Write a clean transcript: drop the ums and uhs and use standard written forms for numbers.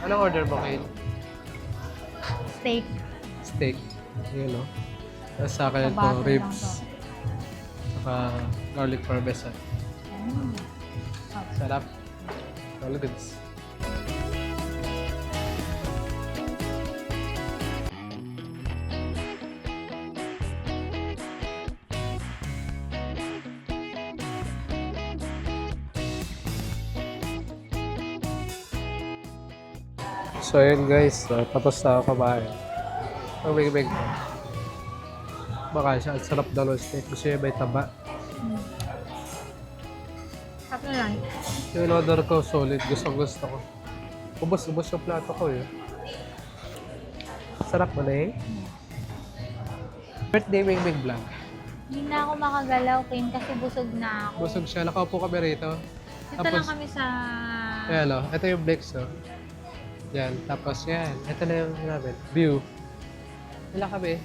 Anong order mo, Kate? Steak. Steak. Yun, no? Tapos sa akin ito, Sa butter lang ribs. to. Saka garlic parmesan. Mm. Sarap. All goods. So yun guys, tapos na ako kumain. Ang big. Baka siya, ang sarap daw ng steak. Gusto niya may taba. Sarap na lang. Yung order ko, solid. Gusto ko. Ubos yung plato ko eh. Sarap mo na eh. Birthday Big Vlog. Hindi na ako makagalaw, Queen, kasi busog na ako. Busog siya. Nakaupo kami rito. Dito lang kami sa... Ayan o. Ito yung Blex o. Yan. Tapos yan. Ito na yung namin. View. Wala kami.